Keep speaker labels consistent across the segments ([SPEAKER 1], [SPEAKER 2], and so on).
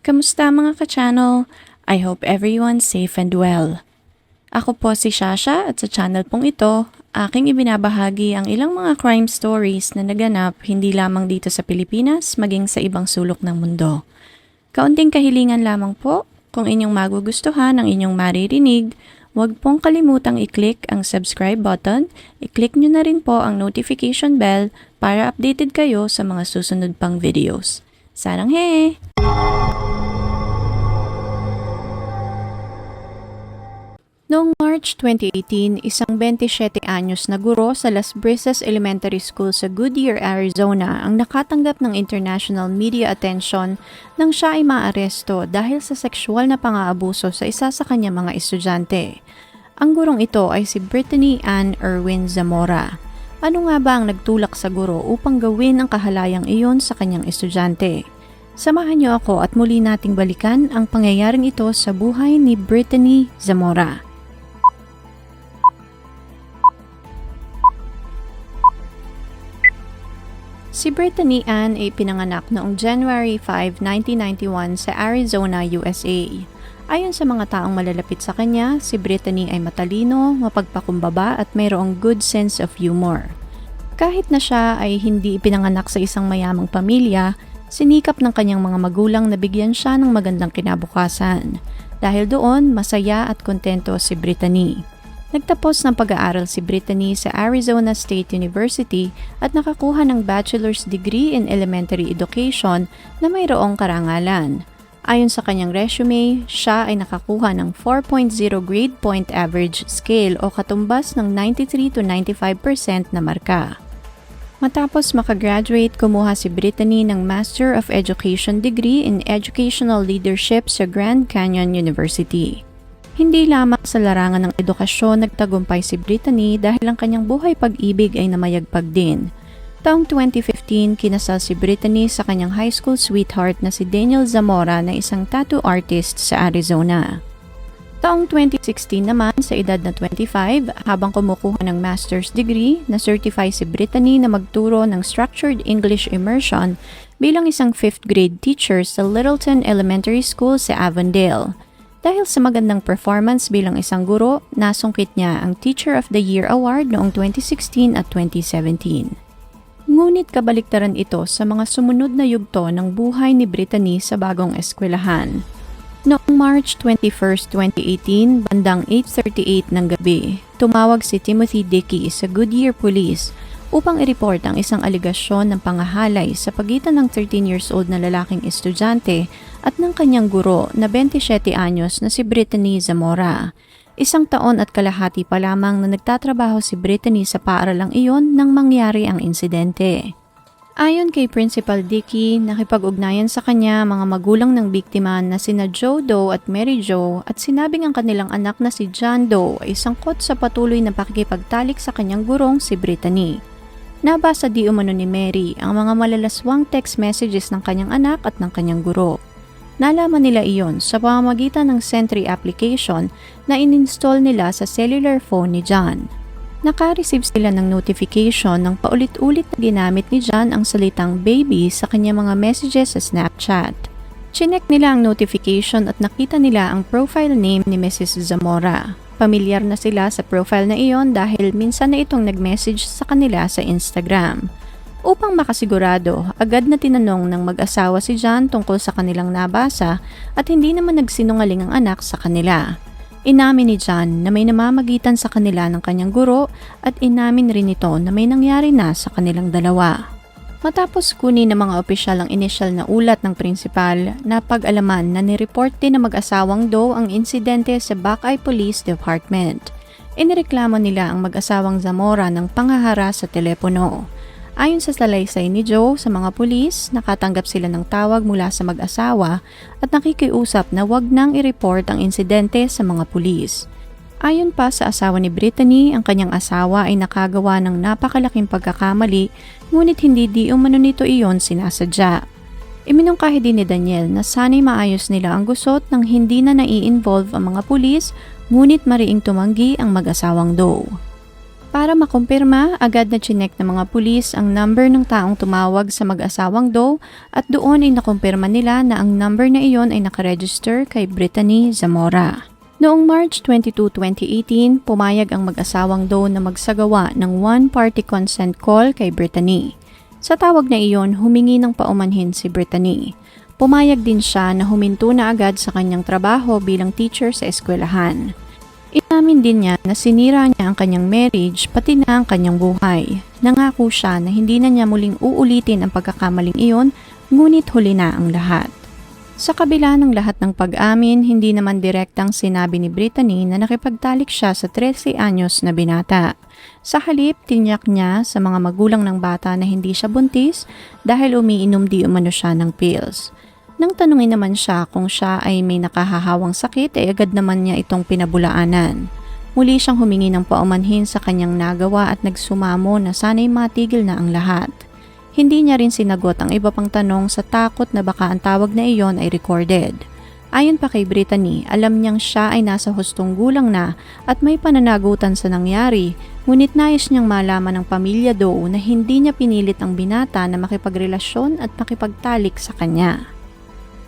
[SPEAKER 1] Kamusta mga ka-channel? I hope everyone's safe and well. Ako po si Shasha at sa channel pong ito, aking ibinabahagi ang ilang mga crime stories na naganap hindi lamang dito sa Pilipinas maging sa ibang sulok ng mundo. Kaunting kahilingan lamang po, kung inyong magugustuhan ang inyong maririnig, huwag pong kalimutang i-click ang subscribe button, i-click nyo na rin po ang notification bell para updated kayo sa mga susunod pang videos. Sarang he! Noong March 2018, isang 27 anyos na guro sa Las Brisas Elementary School sa Goodyear, Arizona ang nakatanggap ng international media attention nang siya ay maaresto dahil sa sexual na pang-aabuso sa isa sa kanyang mga estudyante. Ang gurong ito ay si Brittany Ann Erwin Zamora. Ano nga ba ang nagtulak sa guro upang gawin ang kahalayang iyon sa kanyang estudyante? Samahan niyo ako at muli nating balikan ang pangyayaring ito sa buhay ni Brittany Zamora. Si Brittany Ann ay pinanganak noong January 5, 1991 sa Arizona, USA. Ayon sa mga taong malalapit sa kanya, si Brittany ay matalino, mapagpakumbaba at mayroong good sense of humor. Kahit na siya ay hindi ipinanganak sa isang mayamang pamilya, sinikap ng kanyang mga magulang na bigyan siya ng magandang kinabukasan. Dahil doon, masaya at kontento si Brittany. Nagtapos ng pag-aaral si Brittany sa Arizona State University at nakakuha ng bachelor's degree in elementary education na mayroong karangalan. Ayon sa kanyang resume, siya ay nakakuha ng 4.0 grade point average scale o katumbas ng 93 to 95% na marka. Matapos makagraduate, kumuha si Brittany ng Master of Education degree in Educational Leadership sa Grand Canyon University. Hindi lamang sa larangan ng edukasyon nagtagumpay si Brittany dahil ang kanyang buhay pag-ibig ay namayagpag din. Taong 2015, kinasal si Brittany sa kanyang high school sweetheart na si Daniel Zamora na isang tattoo artist sa Arizona. Taong 2016 naman, sa edad na 25, habang kumukuha ng master's degree, na-certify si Brittany na magturo ng structured English immersion bilang isang 5th grade teacher sa Littleton Elementary School sa Avondale. Dahil sa magandang performance bilang isang guro, nasungkit niya ang Teacher of the Year Award noong 2016 at 2017. Ngunit kabaliktaran ito sa mga sumunod na yugto ng buhay ni Brittany sa bagong eskwelahan. Noong March 21, 2018, bandang 8:38 ng gabi, tumawag si Timothy Dickey sa Goodyear Police upang i-report ang isang aligasyon ng pangahalay sa pagitan ng 13 years old na lalaking estudyante at ng kanyang guro na 27 anyos na si Brittany Zamora. 1 taon at kalahati pa lamang na nagtatrabaho si Brittany sa paaralang iyon nang mangyari ang insidente. Ayon kay Principal Dickey, nakipag-ugnayan sa kanya mga magulang ng biktima na sina Joe Doe at Mary Jo at sinabing ang kanilang anak na si John Doe ay sangkot sa patuloy na pakikipagtalik sa kanyang gurong si Brittany. Nabasa di umano ni Mary ang mga malalaswang text messages ng kanyang anak at ng kanyang guro. Nalaman nila iyon sa pamamagitan ng Sentry application na ininstall nila sa cellular phone ni John. Naka-receive sila ng notification ng paulit-ulit na ginamit ni John ang salitang baby sa kanyang mga messages sa Snapchat. Chinek nila ang notification at nakita nila ang profile name ni Mrs. Zamora. Pamilyar na sila sa profile na iyon dahil minsan na itong nag-message sa kanila sa Instagram. Upang makasigurado, agad na tinanong ng mag-asawa si John tungkol sa kanilang nabasa at hindi naman nagsinungaling ang anak sa kanila. Inamin ni John na may namamagitan sa kanila ng kanyang guro at inamin rin ito na may nangyari na sa kanilang dalawa. Matapos kunin ng mga opisyal ang inisyal na ulat ng prinsipal, napag-alaman na nireport din ng mag-asawang Doe ang insidente sa Buckeye Police Department. Inireklamo nila ang mag-asawang Zamora ng panghahara sa telepono. Ayon sa salaysay ni Joe sa mga pulis, nakatanggap sila ng tawag mula sa mag-asawa at nakikiusap na wag nang i-report ang insidente sa mga pulis. Ayon pa sa asawa ni Brittany, ang kanyang asawa ay nakagawa ng napakalaking pagkakamali, ngunit hindi di umano nito iyon sinasadya. Iminungkahi din ni Daniel na sana'y maayos nila ang gusot nang hindi na nai-involve ang mga pulis, ngunit mariing tumanggi ang mag-asawang Doe. Para makumpirma, agad na chinek ng mga pulis ang number ng taong tumawag sa mag-asawang Doe at doon ay nakumpirma nila na ang number na iyon ay nakaregister kay Brittany Zamora. Noong March 22, 2018, pumayag ang mag-asawang Doe na magsagawa ng one-party consent call kay Brittany. Sa tawag na iyon, humingi ng paumanhin si Brittany. Pumayag din siya na huminto na agad sa kanyang trabaho bilang teacher sa eskwelahan. Inamin din niya na sinira niya ang kanyang marriage pati na ang kanyang buhay. Nangako siya na hindi na niya muling uulitin ang pagkakamaling iyon, ngunit huli na ang lahat. Sa kabila ng lahat ng pag-amin, hindi naman direktang sinabi ni Brittany na nakipagtalik siya sa 13 anyos na binata. Sa halip, tinyak niya sa mga magulang ng bata na hindi siya buntis dahil umiinom di umano siya ng pills. Nang tanungin naman siya kung siya ay may nakahahawang sakit ay agad naman niya itong pinabulaanan. Muli siyang humingi ng paumanhin sa kanyang nagawa at nagsumamo na sana'y matigil na ang lahat. Hindi niya rin sinagot ang iba pang tanong sa takot na baka ang tawag na iyon ay recorded. Ayon pa kay Brittany, alam niyang siya ay nasa hustong gulang na at may pananagutan sa nangyari, ngunit nais niyang malaman ng pamilya Doe na hindi niya pinilit ang binata na makipagrelasyon at makipagtalik sa kanya.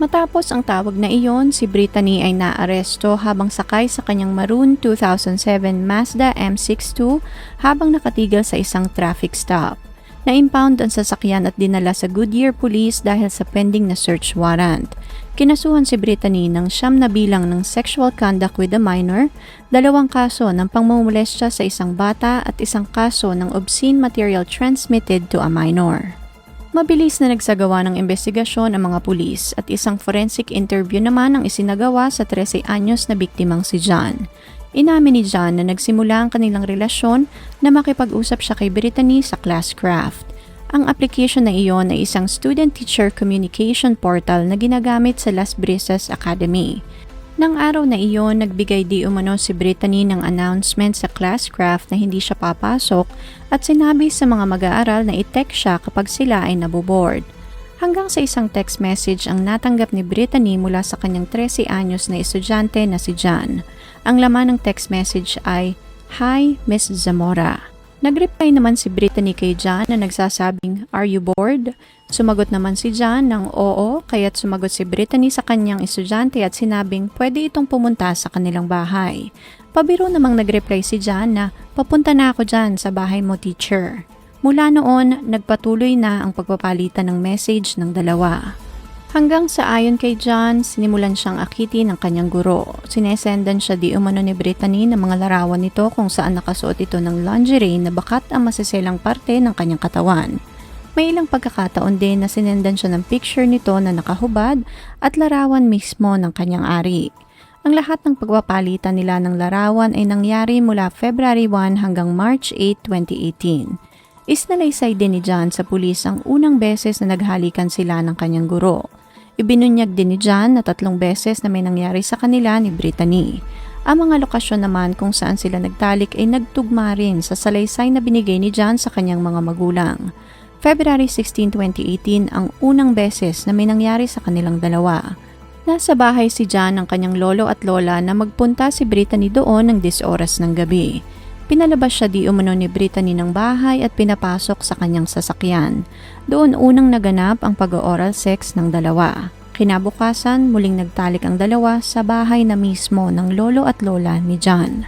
[SPEAKER 1] Matapos ang tawag na iyon, si Brittany ay naaresto habang sakay sa kanyang maroon 2007 Mazda MX-2 habang nakatigil sa isang traffic stop. Na-impound ang sasakyan at dinala sa Goodyear Police dahil sa pending na search warrant. Kinasuhan si Brittany ng 9 na bilang ng sexual conduct with a minor, 2 kaso ng pangmumolestya sa isang bata at 1 kaso ng obscene material transmitted to a minor. Mabilis na nagsagawa ng investigasyon ang mga pulis at isang forensic interview naman ang isinagawa sa 13 anyos na biktimang si John. Inamin ni John na nagsimula ang kanilang relasyon na makipag-usap siya kay Brittany sa Classcraft. Ang application na iyon ay isang student-teacher communication portal na ginagamit sa Las Brisas Academy. Nang araw na iyon, nagbigay di umano si Brittany ng announcement sa Classcraft na hindi siya papasok at sinabi sa mga mag-aaral na i-text siya kapag sila ay naboboard. Hanggang sa isang text message ang natanggap ni Brittany mula sa kanyang 13 anyos na estudyante na si John. Ang laman ng text message ay, "Hi, Miss Zamora." Nag-reply naman si Brittany kay John na nagsasabing, "Are you bored?" Sumagot naman si John ng oo, kaya't sumagot si Brittany sa kanyang estudyante at sinabing pwede itong pumunta sa kanilang bahay. Pabiro namang nag-reply si John na, "Papunta na ako dyan sa bahay mo, teacher." Mula noon, nagpatuloy na ang pagpapalitan ng message ng dalawa. Hanggang sa ayon kay John, sinimulan siyang akitin ng kanyang guro. Sinesendan siya di umano ni Brittany ng mga larawan nito kung saan nakasuot ito ng lingerie na bakat ang masiselang parte ng kanyang katawan. May ilang pagkakataon din na sinendan siya ng picture nito na nakahubad at larawan mismo ng kanyang ari. Ang lahat ng pagpapalitan nila ng larawan ay nangyari mula February 1 hanggang March 8, 2018. Isnalaysay din ni John sa pulis ang unang beses na naghalikan sila ng kanyang guro. Ibinunyag din ni John na 3 beses na may nangyari sa kanila ni Brittany. Ang mga lokasyon naman kung saan sila nagtalik ay nagtugma rin sa salaysay na binigay ni John sa kanyang mga magulang. February 16, 2018 ang unang beses na may nangyari sa kanilang dalawa. Nasa bahay si John ng kanyang lolo at lola na magpunta si Brittany doon ng 10 oras ng gabi. Pinalabas siya di umano ni Brittany ng bahay at pinapasok sa kanyang sasakyan. Doon unang naganap ang pag-oral sex ng dalawa. Kinabukasan, muling nagtalik ang dalawa sa bahay na mismo ng lolo at lola ni John.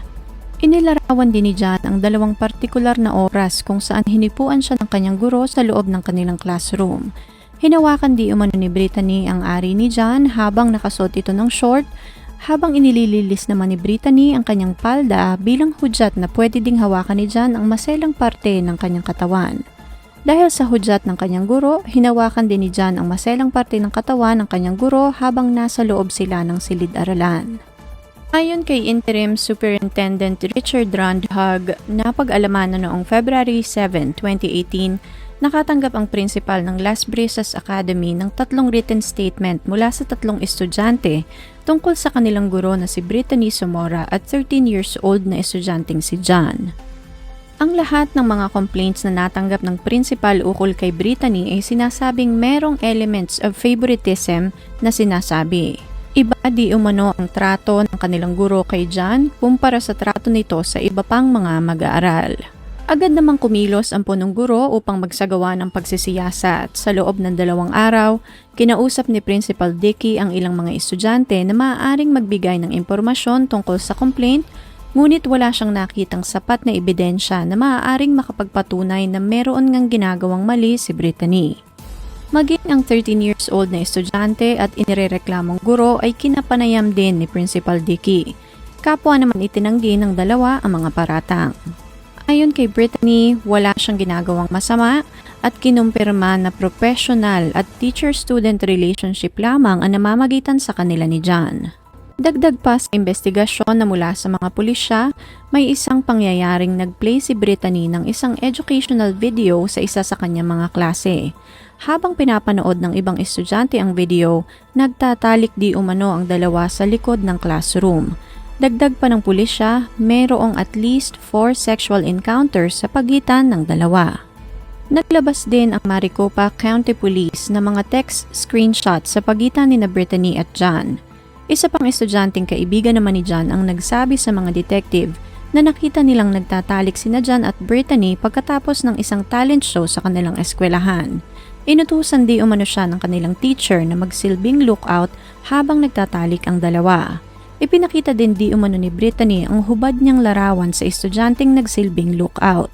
[SPEAKER 1] Inilarawan din ni John ang 2 partikular na oras kung saan hinipuan siya ng kanyang guro sa loob ng kanilang classroom. Hinawakan di umano ni Brittany ang ari ni John habang nakasuot ito ng short, habang inilililis naman ni Brittany ang kanyang palda bilang hudyat na pwede ding hawakan ni John ang maselang parte ng kanyang katawan. Dahil sa hudyat ng kanyang guro, hinawakan din ni John ang maselang parte ng katawan ng kanyang guro habang nasa loob sila ng silid-aralan. Ayon kay Interim Superintendent Richard Randhag, napag-alaman na noong February 7, 2018, nakatanggap ang principal ng Las Brisas Academy ng 3 written statement mula sa 3 estudyante tungkol sa kanilang guro na si Brittany Zamora at 13 years old na estudyanteng si John. Ang lahat ng mga complaints na natanggap ng principal ukol kay Brittany ay sinasabing merong elements of favoritism na sinasabi. Iba di umano ang trato ng kanilang guro kay John kumpara sa trato nito sa iba pang mga mag-aaral. Agad namang kumilos ang punong guro upang magsagawa ng pagsisiyasat. Sa loob ng 2 araw, kinausap ni Principal Dickey ang ilang mga estudyante na maaaring magbigay ng impormasyon tungkol sa complaint, ngunit wala siyang nakitang sapat na ebidensya na maaaring makapagpatunay na meron ngang ginagawang mali si Brittany. Maging ang 13 years old na estudyante at inirereklamong guro ay kinapanayam din ni Principal Dickey. Kapwa naman itinanggi ng dalawa ang mga paratang. Ayon kay Brittany, wala siyang ginagawang masama at kinumpirma na professional at teacher-student relationship lamang ang namamagitan sa kanila ni John. Dagdag pa sa investigasyon na mula sa mga pulisya, may isang pangyayaring nag-play si Brittany ng isang educational video sa isa sa kanyang mga klase. Habang pinapanood ng ibang estudyante ang video, nagtatalik di umano ang dalawa sa likod ng classroom. Dagdag pa ng pulisya, mayroong at least 4 sexual encounters sa pagitan ng dalawa. Naglabas din ang Maricopa County Police ng mga text screenshots sa pagitan ni Brittany at John. Isa pang estudyanteng kaibigan naman ni John ang nagsabi sa mga detective na nakita nilang nagtatalik sina John at Brittany pagkatapos ng isang talent show sa kanilang eskwelahan. Inutusan di umano siya ng kanilang teacher na magsilbing lookout habang nagtatalik ang dalawa. Ipinakita din di umano ni Brittany ang hubad niyang larawan sa estudyanteng nagsilbing lookout.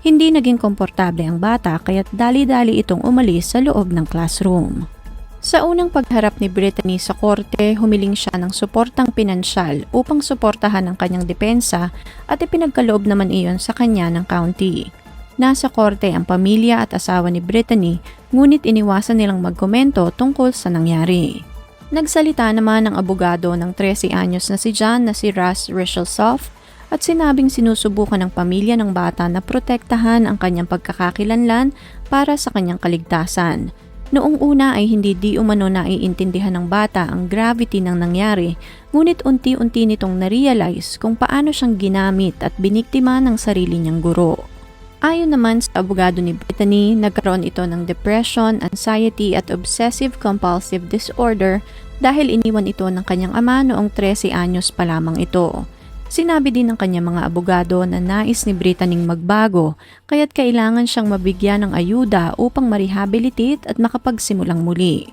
[SPEAKER 1] Hindi naging komportable ang bata kaya't dali-dali itong umalis sa loob ng classroom. Sa unang pagharap ni Brittany sa korte, humiling siya ng suportang pinansyal upang suportahan ang kanyang depensa at ipinagkaloob naman iyon sa kanya ng county. Nasa korte ang pamilya at asawa ni Brittany, ngunit iniwasan nilang magkomento tungkol sa nangyari. Nagsalita naman ang abogado ng 13 anyos na si John na si Russ Richelsoff at sinabing sinusubukan ng pamilya ng bata na protektahan ang kanyang pagkakakilanlan para sa kanyang kaligtasan. Noong una ay hindi di umano naiintindihan ng bata ang gravity ng nangyari, ngunit unti-unti nitong na-realize kung paano siyang ginamit at biniktima ng sarili niyang guro. Ayon naman sa abogado ni Brittany, nagkaroon ito ng depression, anxiety at obsessive-compulsive disorder dahil iniwan ito ng kanyang ama noong 13 anyos pa lamang ito. Sinabi din ng kanyang mga abogado na nais ni Brittany magbago, kaya't kailangan siyang mabigyan ng ayuda upang ma-rehabilitate at makapagsimulang muli.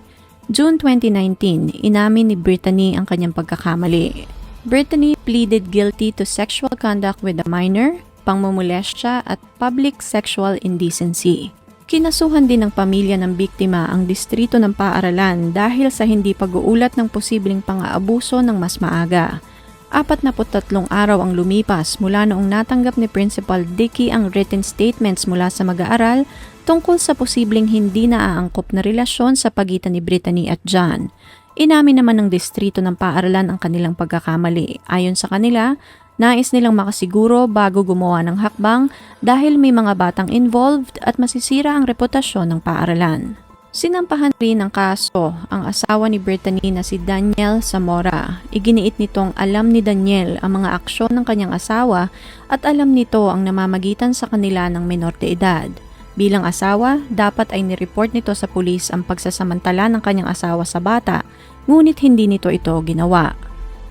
[SPEAKER 1] June 2019, inamin ni Brittany ang kanyang pagkakamali. Brittany pleaded guilty to sexual conduct with a minor, pangmumolestya at public sexual indecency. Kinasuhan din ng pamilya ng biktima ang distrito ng paaralan dahil sa hindi pag-uulat ng posibleng pang-aabuso ng mas maaga. 43 araw ang lumipas mula noong natanggap ni Principal Dickey ang written statements mula sa mag-aaral tungkol sa posibleng hindi naaangkop na relasyon sa pagitan ni Brittany at John. Inamin naman ng distrito ng paaralan ang kanilang pagkakamali. Ayon sa kanila, nais nilang makasiguro bago gumawa ng hakbang dahil may mga batang involved at masisira ang reputasyon ng paaralan. Sinampahan rin ng kaso ang asawa ni Brittany na si Daniel Zamora. Iginiit nitong alam ni Daniel ang mga aksyon ng kanyang asawa at alam nito ang namamagitan sa kanila ng menor de edad. Bilang asawa, dapat ay nireport nito sa pulis ang pagsasamantala ng kanyang asawa sa bata, ngunit hindi nito ito ginawa.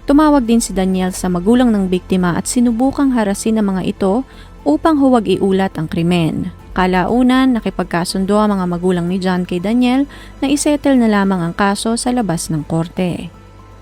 [SPEAKER 1] Tumawag din si Daniel sa magulang ng biktima at sinubukang harasin ang mga ito upang huwag iulat ang krimen. Kalaunan, nakipagkasundo ang mga magulang ni John kay Daniel na isettle na lamang ang kaso sa labas ng korte.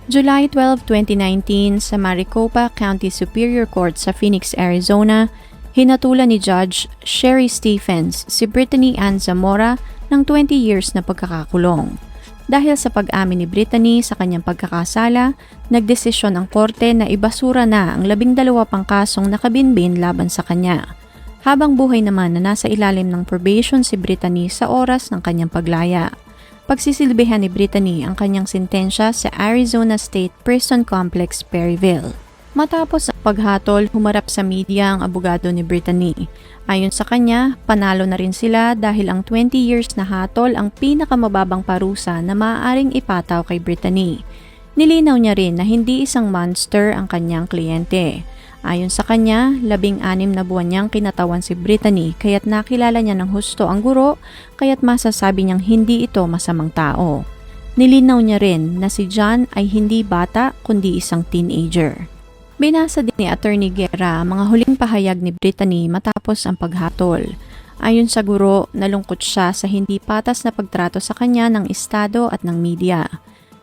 [SPEAKER 1] July 12, 2019, sa Maricopa County Superior Court sa Phoenix, Arizona, hinatulan ni Judge Sherry Stephens si Brittany Ann Zamora ng 20 years na pagkakakulong. Dahil sa pag-amin ni Brittany sa kanyang pagkakasala, nagdesisyon ang korte na ibasura na ang 12 pang kasong nakabinbin laban sa kanya. Habang buhay naman na nasa ilalim ng probation si Brittany sa oras ng kanyang paglaya. Pagsisilbihan ni Brittany ang kanyang sentensya sa Arizona State Prison Complex, Perryville. Matapos ang paghatol, humarap sa media ang abogado ni Brittany. Ayon sa kanya, panalo na rin sila dahil ang 20 years na hatol ang pinakamababang parusa na maaaring ipataw kay Brittany. Nilinaw niya rin na hindi isang monster ang kanyang kliyente. Ayon sa kanya, 16 na buwan niyang kinatawan si Brittany kaya't nakilala niya ng husto ang guro kaya't masasabi niyang hindi ito masamang tao. Nilinaw niya rin na si John ay hindi bata kundi isang teenager. Binasa din ni Attorney Guerra ang mga huling pahayag ni Brittany matapos ang paghatol. Ayon sa guro, nalungkot siya sa hindi patas na pagtrato sa kanya ng estado at ng media.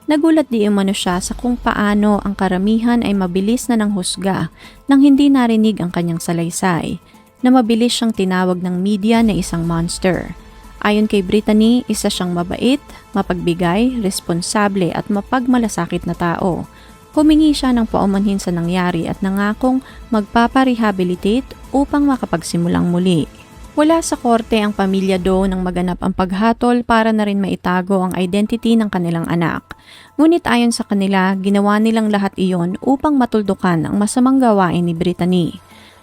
[SPEAKER 1] Nagulat di umano siya sa kung paano ang karamihan ay mabilis na nanghusga nang hindi narinig ang kanyang salaysay, na mabilis siyang tinawag ng media na isang monster. Ayon kay Brittany, isa siyang mabait, mapagbigay, responsable at mapagmalasakit na tao. Humingi siya ng paumanhin sa nangyari at nangakong magpaparehabilitate upang makapagsimulang muli. Wala sa korte ang pamilya Doe nang maganap ang paghatol para na rin maitago ang identity ng kanilang anak. Ngunit ayon sa kanila, ginawa nilang lahat iyon upang matuldukan ang masamang gawain ni Brittany.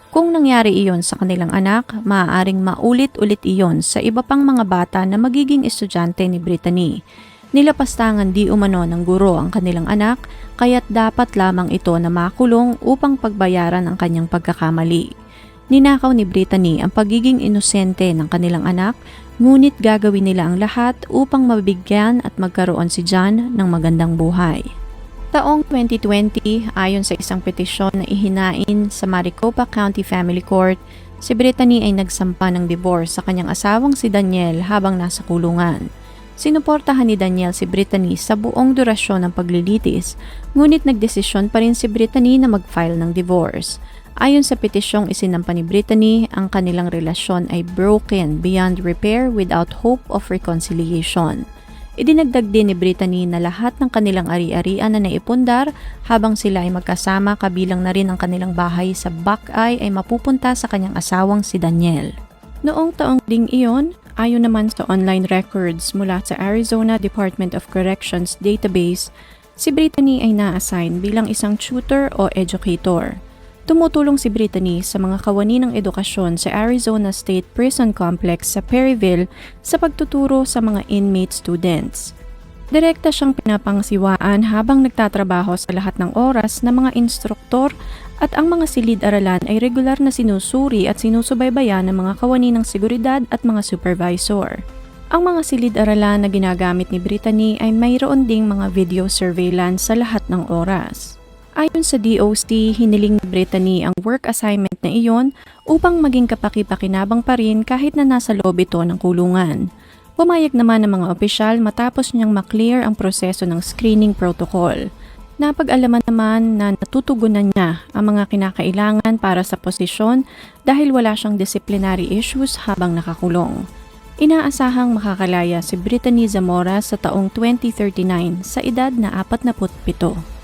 [SPEAKER 1] Kung nangyari iyon sa kanilang anak, maaaring maulit-ulit iyon sa iba pang mga bata na magiging estudyante ni Brittany. Nilapastangan di umano ng guro ang kanilang anak, kaya't dapat lamang ito na makulong upang pagbayaran ang kanyang pagkakamali. Ninakaw ni Brittany ang pagiging inosente ng kanilang anak, ngunit gagawin nila ang lahat upang mabigyan at magkaroon si John ng magandang buhay. Taong 2020, ayon sa isang petisyon na ihinain sa Maricopa County Family Court, si Brittany ay nagsampa ng divorce sa kanyang asawang si Daniel habang nasa kulungan. Sinuportahan ni Daniel si Brittany sa buong durasyon ng paglilitis, ngunit nagdesisyon pa rin si Brittany na mag-file ng divorce. Ayon sa petisyong isinampa ni Brittany, ang kanilang relasyon ay broken beyond repair without hope of reconciliation. Idinagdag din ni Brittany na lahat ng kanilang ari-arian na naipundar habang sila ay magkasama, kabilang na rin ang kanilang bahay sa Buckeye, ay mapupunta sa kanyang asawang si Daniel. Noong taong ding iyon, ayon naman sa online records mula sa Arizona Department of Corrections database, si Brittany ay na-assign bilang isang tutor o educator. Tumutulong si Brittany sa mga kawani ng edukasyon sa Arizona State Prison Complex sa Perryville sa pagtuturo sa mga inmate students. Direkta siyang pinapangasiwaan habang nagtatrabaho sa lahat ng oras ng mga instruktor at ang mga silid-aralan ay regular na sinusuri at sinusubaybayan ng mga kawani ng seguridad at mga supervisor. Ang mga silid-aralan na ginagamit ni Brittany ay mayroon ding mga video surveillance sa lahat ng oras. Ayon sa DOC, hiniling ni Brittany ang work assignment na iyon upang maging kapaki-pakinabang pa rin kahit na nasa loob ito ng kulungan. Pumayag naman ng mga opisyal matapos niyang maklear ang proseso ng screening protocol. Napag-alaman naman na natutugunan niya ang mga kinakailangan para sa posisyon dahil wala siyang disciplinary issues habang nakakulong. Inaasahang makakalaya si Brittany Zamora sa taong 2039 sa edad na 47.